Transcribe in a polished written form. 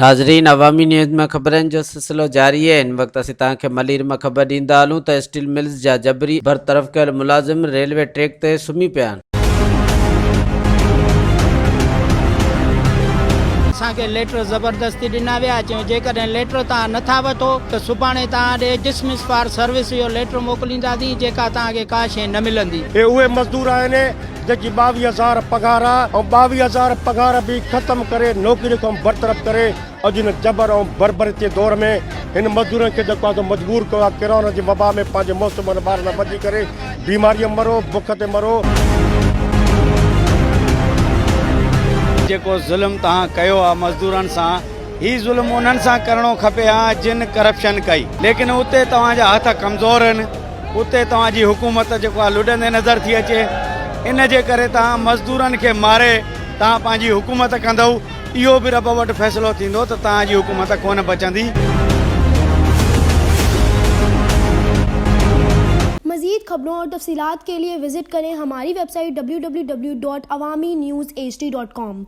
नाज़रीन, अवामी न्यूज़ में ख़बरनि जो सिलसिलो जारी है। इन वक्त असीं तव्हांखे मलीर में ख़बर ॾींदा हलूं त स्टील मिल्स जा जबरी बरतरफ़ कयल मुलाज़िम रेलवे ट्रैक ते सुम्ही पिया आहिनि। असांखे लेटर ज़बरदस्ती ॾिना विया, चयूं जेकॾहिं लेटर तव्हां नथा वठो त सुभाणे तव्हां ॾे डिसमिस फॉर सर्विस जो लेटर मोकिलींदासीं, जेका तव्हांखे का शइ न मिलंदी। ये उहे मज़दूर आहिनि जेकी 22,000 पगार आहे ऐं 22,000 पगार बि ख़त्म करे नौकरी खां बरतरफ़ करे अॼु हिन जबर ऐं बरबरी जे दौर में हिन मज़दूरनि खे जेको आहे मजबूर कयो आहे किरोना जी वबा में पंहिंजे मौसम ॿार न बची करे बीमारीअ मरो, बुख ते मरो। जेको ज़ुल्म तव्हां कयो आहे मज़दूरनि सां, ही ज़ुल्म उन्हनि सां करिणो खपे हा जिन करप्शन कई, लेकिन उते तव्हांजा हथ कमज़ोर आहिनि, उते तव्हांजी हुकूमत जेको आहे लुॾंदे नज़र थी अचे। इन जे करे तव्हां मज़दूरनि खे मारे तव्हां पंहिंजी हुकूमत कंदव, इहो बि रब वटि फ़ैसिलो थींदो त तव्हांजी हुकूमत कोन बचंदी। मज़ीद खबरों और तफसीलात के लिए विजिट करें हमारी वेबसाइट www.awamiNewsHD.com।